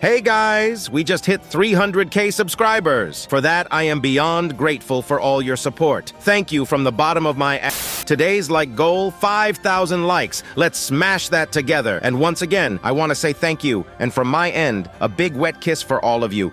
Hey guys, we just hit 300K subscribers. For that, I am beyond grateful for all your support. Thank you from the bottom of my Today's like goal, 5,000 likes. Let's smash that together. And once again, I want to say thank you. And from my end, a big wet kiss for all of you.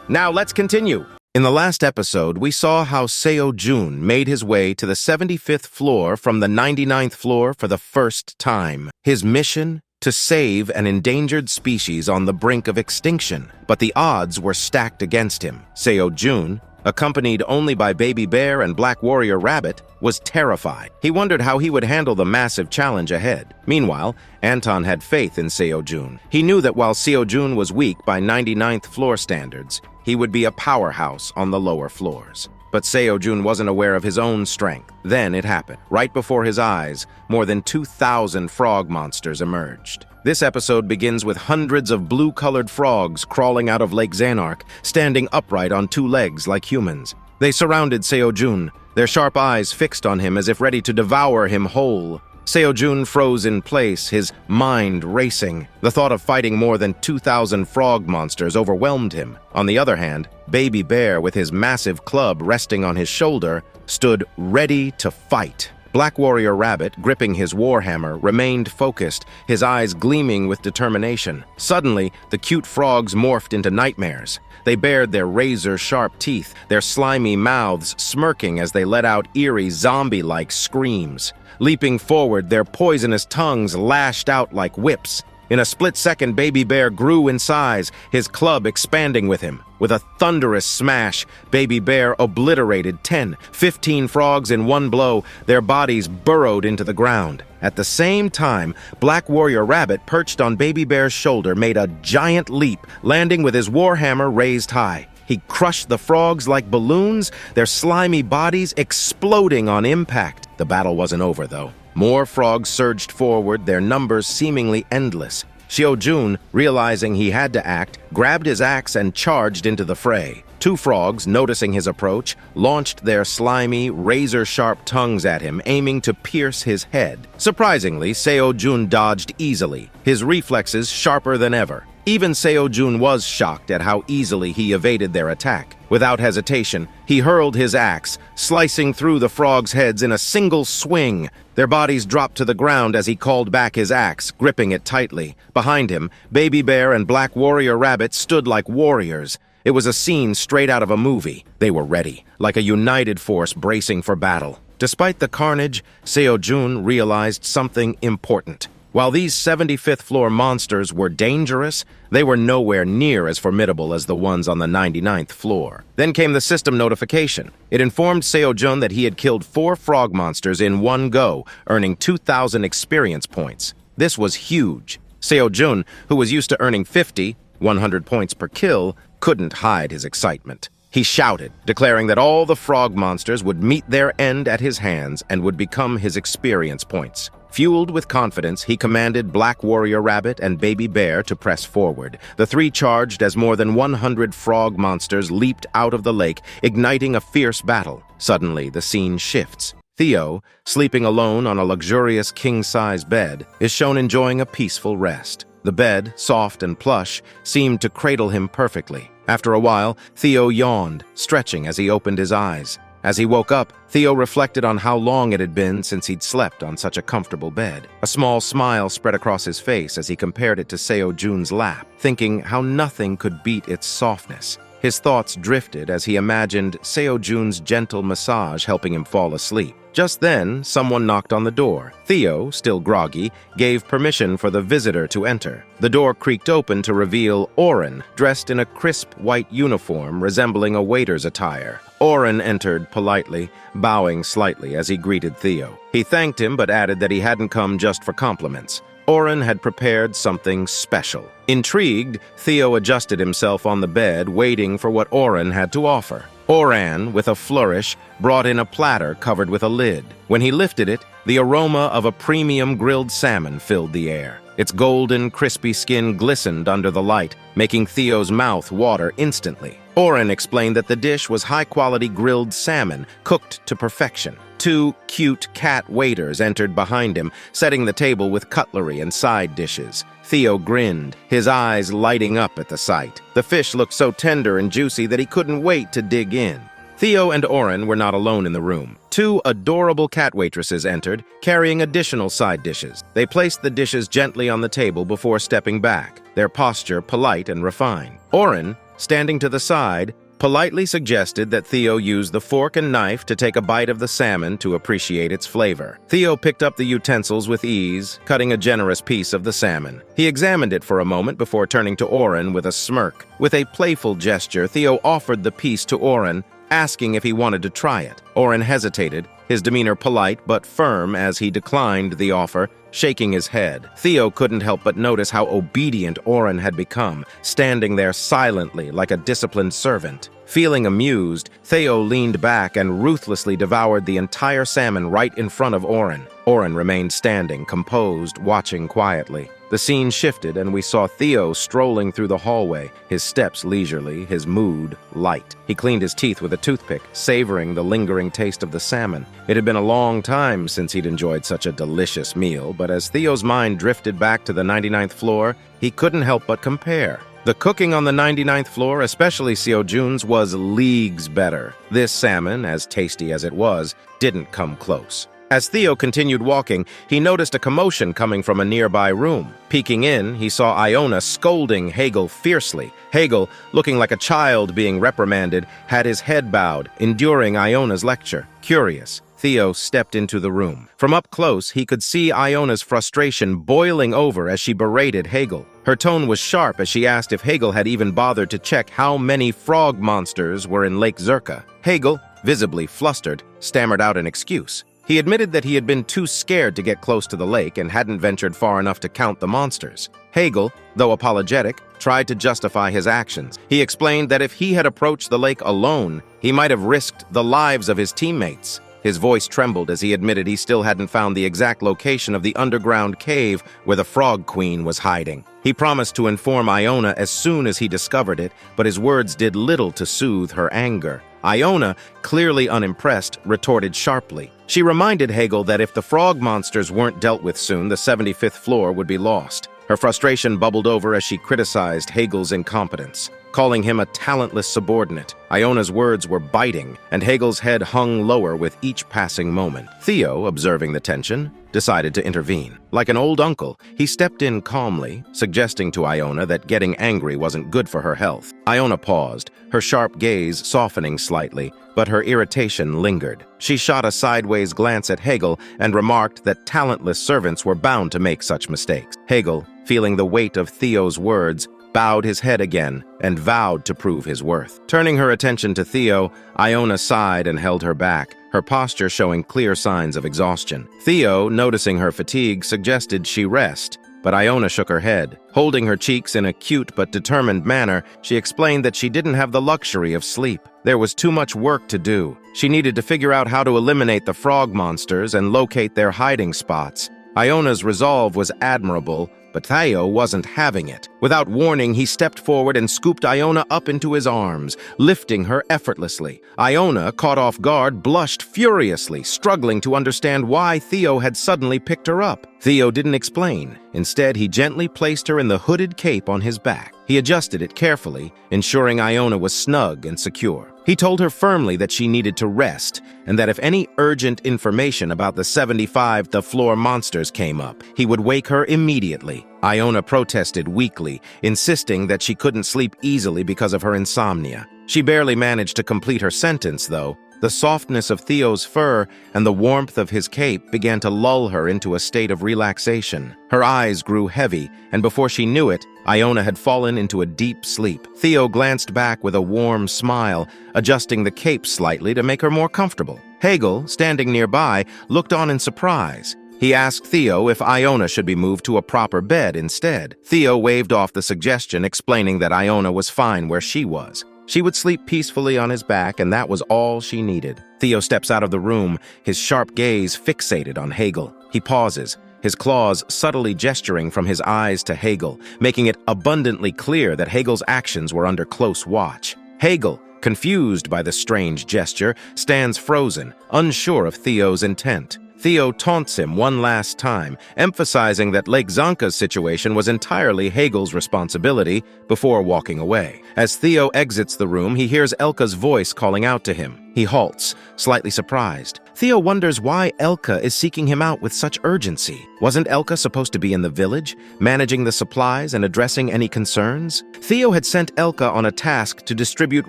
Now let's continue. In the last episode, we saw how Seo-jun made his way to the 75th floor from the 99th floor for the first time. His mission? To save an endangered species on the brink of extinction. But the odds were stacked against him. Seo-jun, accompanied only by Baby Bear and Black Warrior Rabbit, was terrified. He wondered how he would handle the massive challenge ahead. Meanwhile, Anton had faith in Seo-jun. He knew that while Seo-jun was weak by 99th floor standards, he would be a powerhouse on the lower floors. But Seo-jun wasn't aware of his own strength. Then it happened. Right before his eyes, more than 2,000 frog monsters emerged. This episode begins with hundreds of blue-colored frogs crawling out of Lake Xanark, standing upright on two legs like humans. They surrounded Seo-jun, their sharp eyes fixed on him as if ready to devour him whole. Seo-jun froze in place, his mind racing. The thought of fighting more than 2,000 frog monsters overwhelmed him. On the other hand, Baby Bear, with his massive club resting on his shoulder, stood ready to fight. Black Warrior Rabbit, gripping his warhammer, remained focused, his eyes gleaming with determination. Suddenly, the cute frogs morphed into nightmares. They bared their razor-sharp teeth, their slimy mouths smirking as they let out eerie zombie-like screams. Leaping forward, their poisonous tongues lashed out like whips. In a split second, Baby Bear grew in size, his club expanding with him. With a thunderous smash, Baby Bear obliterated 10, 15 frogs in one blow, their bodies burrowed into the ground. At the same time, Black Warrior Rabbit, perched on Baby Bear's shoulder, made a giant leap, landing with his warhammer raised high. He crushed the frogs like balloons, their slimy bodies exploding on impact. The battle wasn't over, though. More frogs surged forward, their numbers seemingly endless. Seo-jun, realizing he had to act, grabbed his axe and charged into the fray. Two frogs, noticing his approach, launched their slimy, razor-sharp tongues at him, aiming to pierce his head. Surprisingly, Seo-jun dodged easily, his reflexes sharper than ever. Even Seo-jun was shocked at how easily he evaded their attack. Without hesitation, he hurled his axe, slicing through the frogs' heads in a single swing. Their bodies dropped to the ground as he called back his axe, gripping it tightly. Behind him, Baby Bear and Black Warrior Rabbit stood like warriors. It was a scene straight out of a movie. They were ready, like a united force bracing for battle. Despite the carnage, Seo-jun realized something important. While these 75th floor monsters were dangerous, they were nowhere near as formidable as the ones on the 99th floor. Then came the system notification. It informed Seo-jun that he had killed 4 frog monsters in one go, earning 2,000 experience points. This was huge. Seo-jun, who was used to earning 50, 100 points per kill, couldn't hide his excitement. He shouted, declaring that all the frog monsters would meet their end at his hands and would become his experience points. Fueled with confidence, he commanded Black Warrior Rabbit and Baby Bear to press forward. The three charged as more than 100 frog monsters leaped out of the lake, igniting a fierce battle. Suddenly, the scene shifts. Theo, sleeping alone on a luxurious king-size bed, is shown enjoying a peaceful rest. The bed, soft and plush, seemed to cradle him perfectly. After a while, Theo yawned, stretching as he opened his eyes. As he woke up, Theo reflected on how long it had been since he'd slept on such a comfortable bed. A small smile spread across his face as he compared it to Seo-jun's lap, thinking how nothing could beat its softness. His thoughts drifted as he imagined Seo-jun's gentle massage helping him fall asleep. Just then, someone knocked on the door. Theo, still groggy, gave permission for the visitor to enter. The door creaked open to reveal Oren, dressed in a crisp white uniform resembling a waiter's attire. Oren entered politely, bowing slightly as he greeted Theo. He thanked him but added that he hadn't come just for compliments. Oren had prepared something special. Intrigued, Theo adjusted himself on the bed, waiting for what Oren had to offer. Oren, with a flourish, brought in a platter covered with a lid. When he lifted it, the aroma of a premium grilled salmon filled the air. Its golden, crispy skin glistened under the light, making Theo's mouth water instantly. Oren explained that the dish was high-quality grilled salmon, cooked to perfection. Two cute cat waiters entered behind him, setting the table with cutlery and side dishes. Theo grinned, his eyes lighting up at the sight. The fish looked so tender and juicy that he couldn't wait to dig in. Theo and Oren were not alone in the room. Two adorable cat waitresses entered, carrying additional side dishes. They placed the dishes gently on the table before stepping back, their posture polite and refined. Oren, standing to the side, politely suggested that Theo use the fork and knife to take a bite of the salmon to appreciate its flavor. Theo picked up the utensils with ease, cutting a generous piece of the salmon. He examined it for a moment before turning to Oren with a smirk. With a playful gesture, Theo offered the piece to Oren, asking if he wanted to try it. Oren hesitated, his demeanor polite but firm as he declined the offer, shaking his head. Theo couldn't help but notice how obedient Oren had become, standing there silently like a disciplined servant. Feeling amused, Theo leaned back and ruthlessly devoured the entire salmon right in front of Oren. Oren remained standing, composed, watching quietly. The scene shifted and we saw Theo strolling through the hallway, his steps leisurely, his mood light. He cleaned his teeth with a toothpick, savoring the lingering taste of the salmon. It had been a long time since he'd enjoyed such a delicious meal, but as Theo's mind drifted back to the 99th floor, he couldn't help but compare. The cooking on the 99th floor, especially Seo Jun's, was leagues better. This salmon, as tasty as it was, didn't come close. As Theo continued walking, he noticed a commotion coming from a nearby room. Peeking in, he saw Iona scolding Hegel fiercely. Hegel, looking like a child being reprimanded, had his head bowed, enduring Iona's lecture. Curious, Theo stepped into the room. From up close, he could see Iona's frustration boiling over as she berated Hegel. Her tone was sharp as she asked if Hegel had even bothered to check how many frog monsters were in Lake Zerka. Hegel, visibly flustered, stammered out an excuse. He admitted that he had been too scared to get close to the lake and hadn't ventured far enough to count the monsters. Hegel, though apologetic, tried to justify his actions. He explained that if he had approached the lake alone, he might have risked the lives of his teammates. His voice trembled as he admitted he still hadn't found the exact location of the underground cave where the Frog Queen was hiding. He promised to inform Iona as soon as he discovered it, but his words did little to soothe her anger. Iona, clearly unimpressed, retorted sharply. She reminded Hegel that if the frog monsters weren't dealt with soon, the 75th floor would be lost. Her frustration bubbled over as she criticized Hegel's incompetence, calling him a talentless subordinate. Iona's words were biting, and Hegel's head hung lower with each passing moment. Theo, observing the tension, decided to intervene. Like an old uncle, he stepped in calmly, suggesting to Iona that getting angry wasn't good for her health. Iona paused, her sharp gaze softening slightly, but her irritation lingered. She shot a sideways glance at Hegel and remarked that talentless servants were bound to make such mistakes. Hegel, feeling the weight of Theo's words, bowed his head again and vowed to prove his worth. Turning her attention to Theo, Iona sighed and held her back, her posture showing clear signs of exhaustion. Theo, noticing her fatigue, suggested she rest, but Iona shook her head. Holding her cheeks in a cute but determined manner, she explained that she didn't have the luxury of sleep. There was too much work to do. She needed to figure out how to eliminate the frog monsters and locate their hiding spots. Iona's resolve was admirable, but Theo wasn't having it. Without warning, he stepped forward and scooped Iona up into his arms, lifting her effortlessly. Iona, caught off guard, blushed furiously, struggling to understand why Theo had suddenly picked her up. Theo didn't explain. Instead, he gently placed her in the hooded cape on his back. He adjusted it carefully, ensuring Iona was snug and secure. He told her firmly that she needed to rest, and that if any urgent information about the 75th floor monsters came up, he would wake her immediately. Iona protested weakly, insisting that she couldn't sleep easily because of her insomnia. She barely managed to complete her sentence, though. The softness of Theo's fur and the warmth of his cape began to lull her into a state of relaxation. Her eyes grew heavy, and before she knew it, Iona had fallen into a deep sleep. Theo glanced back with a warm smile, adjusting the cape slightly to make her more comfortable. Hegel, standing nearby, looked on in surprise. He asked Theo if Iona should be moved to a proper bed instead. Theo waved off the suggestion, explaining that Iona was fine where she was. She would sleep peacefully on his back, and that was all she needed. Theo steps out of the room, his sharp gaze fixated on Hegel. He pauses, his claws subtly gesturing from his eyes to Hegel, making it abundantly clear that Hegel's actions were under close watch. Hegel, confused by the strange gesture, stands frozen, unsure of Theo's intent. Theo taunts him one last time, emphasizing that Lake Zanka's situation was entirely Hegel's responsibility, before walking away. As Theo exits the room, he hears Elka's voice calling out to him. He halts, slightly surprised. Theo wonders why Elka is seeking him out with such urgency. Wasn't Elka supposed to be in the village, managing the supplies and addressing any concerns? Theo had sent Elka on a task to distribute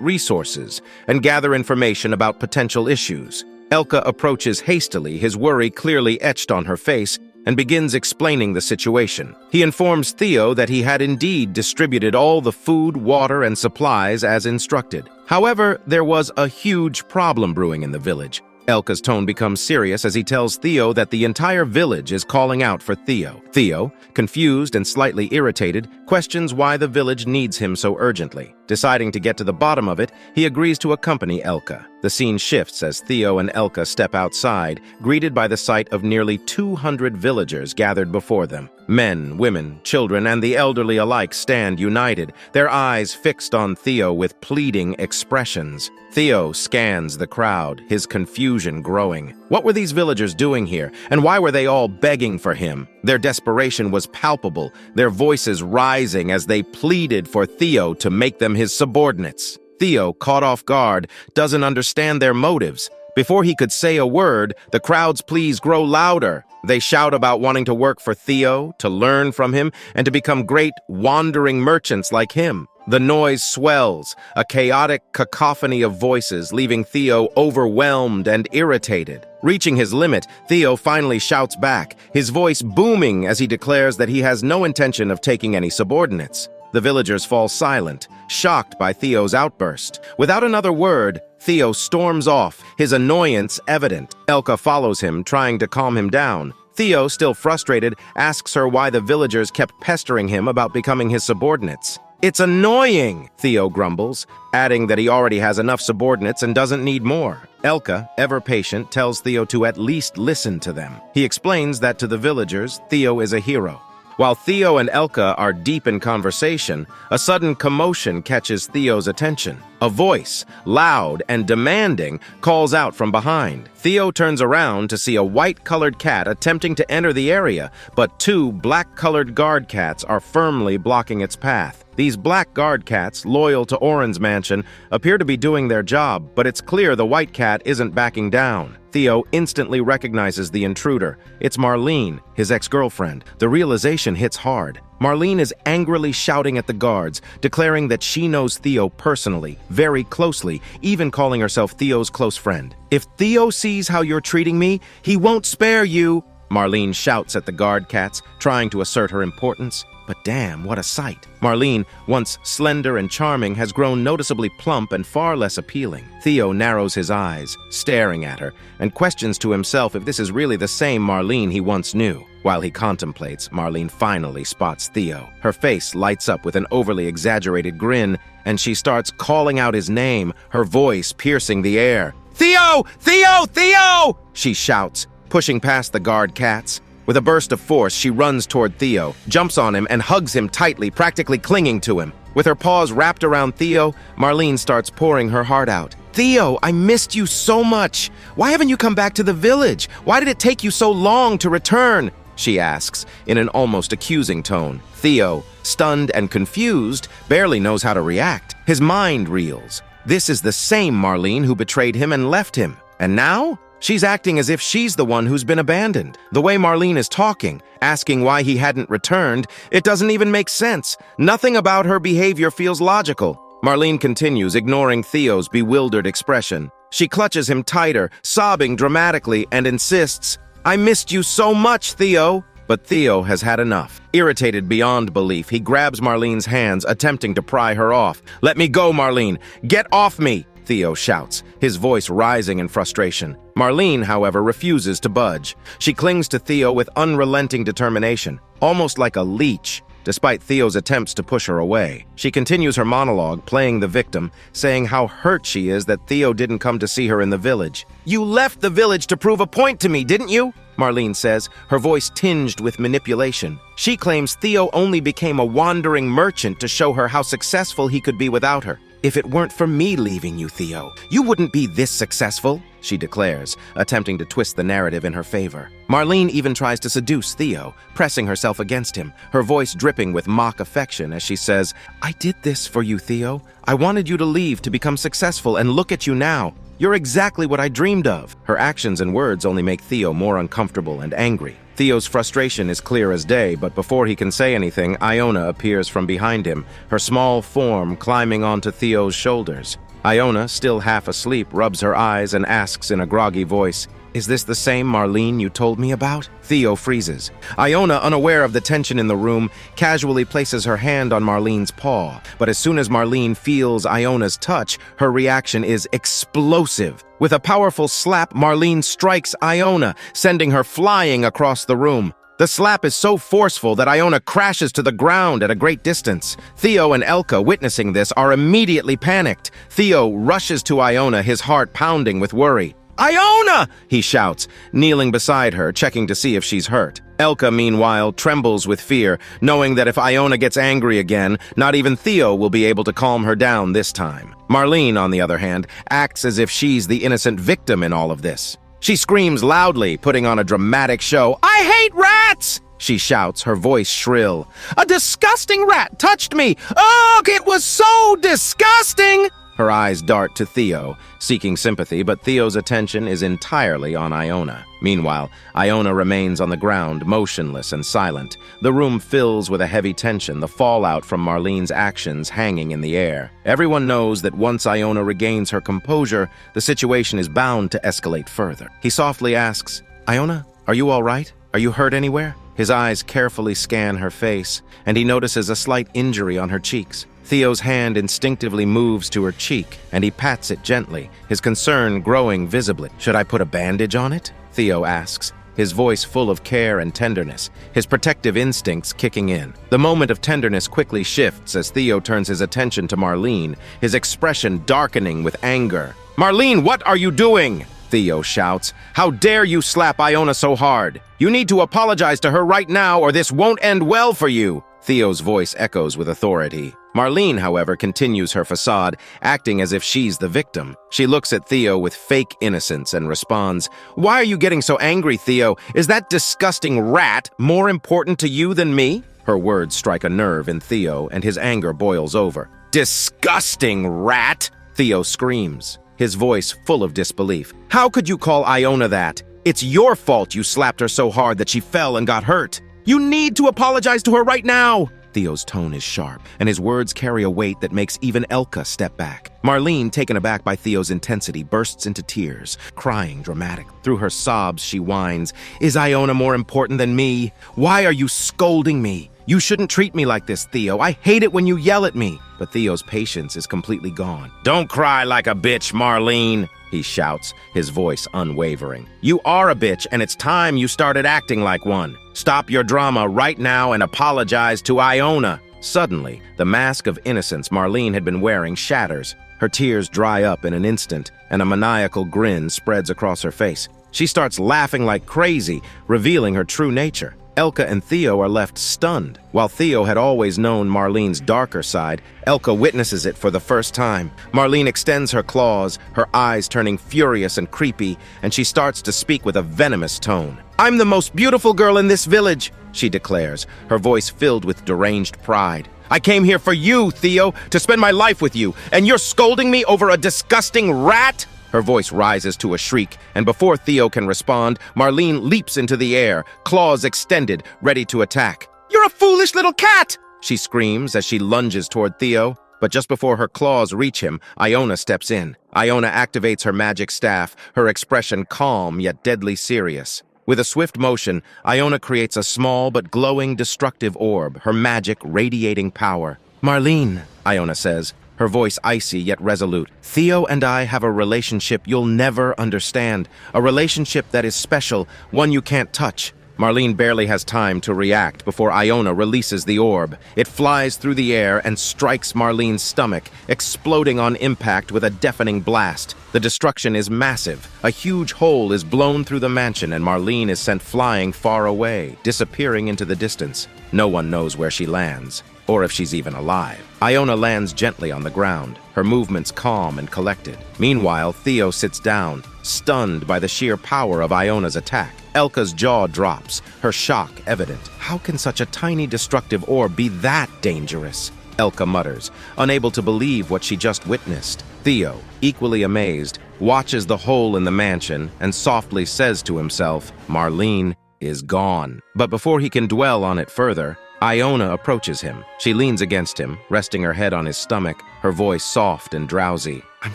resources and gather information about potential issues. Elka approaches hastily, his worry clearly etched on her face, and begins explaining the situation. He informs Theo that he had indeed distributed all the food, water, and supplies as instructed. However, there was a huge problem brewing in the village. Elka's tone becomes serious as he tells Theo that the entire village is calling out for Theo. Theo, confused and slightly irritated, questions why the village needs him so urgently. Deciding to get to the bottom of it, he agrees to accompany Elka. The scene shifts as Theo and Elka step outside, greeted by the sight of nearly 200 villagers gathered before them. Men, women, children, and the elderly alike stand united, their eyes fixed on Theo with pleading expressions. Theo scans the crowd, his confusion growing. What were these villagers doing here, and why were they all begging for him? Their desperation was palpable, their voices rising as they pleaded for Theo to make them his subordinates. Theo, caught off guard, doesn't understand their motives. Before he could say a word, the crowd's pleas grow louder. They shout about wanting to work for Theo, to learn from him, and to become great wandering merchants like him. The noise swells, a chaotic cacophony of voices, leaving Theo overwhelmed and irritated. Reaching his limit, Theo finally shouts back, his voice booming as he declares that he has no intention of taking any subordinates. The villagers fall silent, shocked by Theo's outburst. Without another word, Theo storms off, his annoyance evident. Elka follows him, trying to calm him down. Theo, still frustrated, asks her why the villagers kept pestering him about becoming his subordinates. "It's annoying," Theo grumbles, adding that he already has enough subordinates and doesn't need more. Elka, ever patient, tells Theo to at least listen to them. He explains that to the villagers, Theo is a hero. While Theo and Elka are deep in conversation, a sudden commotion catches Theo's attention. A voice, loud and demanding, calls out from behind. Theo turns around to see a white-colored cat attempting to enter the area, but two black-colored guard cats are firmly blocking its path. These black guard cats, loyal to Oren's mansion, appear to be doing their job, but it's clear the white cat isn't backing down. Theo instantly recognizes the intruder. It's Marlene, his ex-girlfriend. The realization hits hard. Marlene is angrily shouting at the guards, declaring that she knows Theo personally, very closely, even calling herself Theo's close friend. "If Theo sees how you're treating me, he won't spare you," Marlene shouts at the guard cats, trying to assert her importance. But damn, what a sight. Marlene, once slender and charming, has grown noticeably plump and far less appealing. Theo narrows his eyes, staring at her, and questions to himself if this is really the same Marlene he once knew. While he contemplates, Marlene finally spots Theo. Her face lights up with an overly exaggerated grin, and she starts calling out his name, her voice piercing the air. "Theo! Theo! Theo!" she shouts, pushing past the guard cats. With a burst of force, she runs toward Theo, jumps on him, and hugs him tightly, practically clinging to him. With her paws wrapped around Theo, Marlene starts pouring her heart out. "Theo, I missed you so much. Why haven't you come back to the village? Why did it take you so long to return?" she asks, in an almost accusing tone. Theo, stunned and confused, barely knows how to react. His mind reels. This is the same Marlene who betrayed him and left him. And now? She's acting as if she's the one who's been abandoned. The way Marlene is talking, asking why he hadn't returned, it doesn't even make sense. Nothing about her behavior feels logical. Marlene continues, ignoring Theo's bewildered expression. She clutches him tighter, sobbing dramatically, and insists, "I missed you so much, Theo." But Theo has had enough. Irritated beyond belief, he grabs Marlene's hands, attempting to pry her off. "Let me go, Marlene! Get off me!" Theo shouts, his voice rising in frustration. Marlene, however, refuses to budge. She clings to Theo with unrelenting determination, almost like a leech, despite Theo's attempts to push her away. She continues her monologue, playing the victim, saying how hurt she is that Theo didn't come to see her in the village. "You left the village to prove a point to me, didn't you?" Marlene says, her voice tinged with manipulation. She claims Theo only became a wandering merchant to show her how successful he could be without her. If it weren't for me leaving you, Theo, you wouldn't be this successful, she declares, attempting to twist the narrative in her favor. Marlene even tries to seduce Theo, pressing herself against him, her voice dripping with mock affection as she says, I did this for you, Theo. I wanted you to leave to become successful, and look at you now. You're exactly what I dreamed of. Her actions and words only make Theo more uncomfortable and angry. Theo's frustration is clear as day, but before he can say anything, Iona appears from behind him, her small form climbing onto Theo's shoulders. Iona, still half asleep, rubs her eyes and asks in a groggy voice, Is this the same Marlene you told me about? Theo freezes. Iona, unaware of the tension in the room, casually places her hand on Marlene's paw. But as soon as Marlene feels Iona's touch, her reaction is explosive. With a powerful slap, Marlene strikes Iona, sending her flying across the room. The slap is so forceful that Iona crashes to the ground at a great distance. Theo and Elka, witnessing this, are immediately panicked. Theo rushes to Iona, his heart pounding with worry. Iona! He shouts, kneeling beside her, checking to see if she's hurt. Elka, meanwhile, trembles with fear, knowing that if Iona gets angry again, not even Theo will be able to calm her down this time. Marlene, on the other hand, acts as if she's the innocent victim in all of this. She screams loudly, putting on a dramatic show. I hate rats! She shouts, her voice shrill. A disgusting rat touched me! Ugh, it was so disgusting! Her eyes dart to Theo, seeking sympathy, but Theo's attention is entirely on Iona. Meanwhile, Iona remains on the ground, motionless and silent. The room fills with a heavy tension, the fallout from Marlene's actions hanging in the air. Everyone knows that once Iona regains her composure, the situation is bound to escalate further. He softly asks, Iona, are you all right? Are you hurt anywhere? His eyes carefully scan her face, and he notices a slight injury on her cheeks. Theo's hand instinctively moves to her cheek, and he pats it gently, his concern growing visibly. Should I put a bandage on it? Theo asks, his voice full of care and tenderness, his protective instincts kicking in. The moment of tenderness quickly shifts as Theo turns his attention to Marlene, his expression darkening with anger. Marlene, what are you doing? Theo shouts. How dare you slap Iona so hard? You need to apologize to her right now or this won't end well for you. Theo's voice echoes with authority. Marlene, however, continues her facade, acting as if she's the victim. She looks at Theo with fake innocence and responds, Why are you getting so angry, Theo? Is that disgusting rat more important to you than me? Her words strike a nerve in Theo, and his anger boils over. Disgusting rat! Theo screams, his voice full of disbelief. How could you call Iona that? It's your fault you slapped her so hard that she fell and got hurt. You need to apologize to her right now! Theo's tone is sharp, and his words carry a weight that makes even Elka step back. Marlene, taken aback by Theo's intensity, bursts into tears, crying dramatically. Through her sobs, she whines, Is Iona more important than me? Why are you scolding me? You shouldn't treat me like this, Theo. I hate it when you yell at me. But Theo's patience is completely gone. Don't cry like a bitch, Marlene, he shouts, his voice unwavering. You are a bitch, and it's time you started acting like one. Stop your drama right now and apologize to Iona. Suddenly, the mask of innocence Marlene had been wearing shatters. Her tears dry up in an instant, and a maniacal grin spreads across her face. She starts laughing like crazy, revealing her true nature. Elka and Theo are left stunned. While Theo had always known Marlene's darker side, Elka witnesses it for the first time. Marlene extends her claws, her eyes turning furious and creepy, and she starts to speak with a venomous tone. I'm the most beautiful girl in this village, she declares, her voice filled with deranged pride. I came here for you, Theo, to spend my life with you, and you're scolding me over a disgusting rat? Her voice rises to a shriek, and before Theo can respond, Marlene leaps into the air, claws extended, ready to attack. You're a foolish little cat! She screams as she lunges toward Theo. But just before her claws reach him, Iona steps in. Iona activates her magic staff, her expression calm yet deadly serious. With a swift motion, Iona creates a small but glowing destructive orb, her magic radiating power. Marlene, Iona says, her voice icy yet resolute. Theo and I have a relationship you'll never understand. A relationship that is special, one you can't touch. Marlene barely has time to react before Iona releases the orb. It flies through the air and strikes Marlene's stomach, exploding on impact with a deafening blast. The destruction is massive. A huge hole is blown through the mansion and Marlene is sent flying far away, disappearing into the distance. No one knows where she lands or if she's even alive. Iona lands gently on the ground, her movements calm and collected. Meanwhile, Theo sits down, stunned by the sheer power of Iona's attack. Elka's jaw drops, her shock evident. How can such a tiny destructive orb be that dangerous? Elka mutters, unable to believe what she just witnessed. Theo, equally amazed, watches the hole in the mansion and softly says to himself, Marlene is gone. But before he can dwell on it further, Iona approaches him. She leans against him, resting her head on his stomach, her voice soft and drowsy. I'm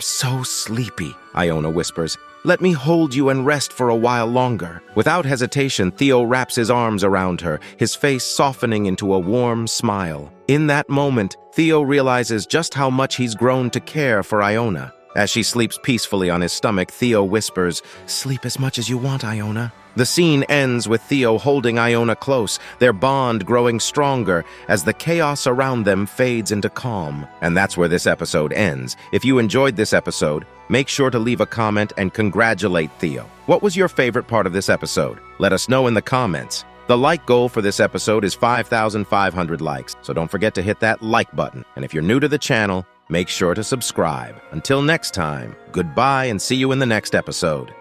so sleepy, Iona whispers. Let me hold you and rest for a while longer. Without hesitation, Theo wraps his arms around her, his face softening into a warm smile. In that moment, Theo realizes just how much he's grown to care for Iona. As she sleeps peacefully on his stomach, Theo whispers, Sleep as much as you want, Iona. The scene ends with Theo holding Iona close, their bond growing stronger as the chaos around them fades into calm. And that's where this episode ends. If you enjoyed this episode, make sure to leave a comment and congratulate Theo. What was your favorite part of this episode? Let us know in the comments. The like goal for this episode is 5,500 likes, so don't forget to hit that like button. And if you're new to the channel, make sure to subscribe. Until next time, goodbye and see you in the next episode.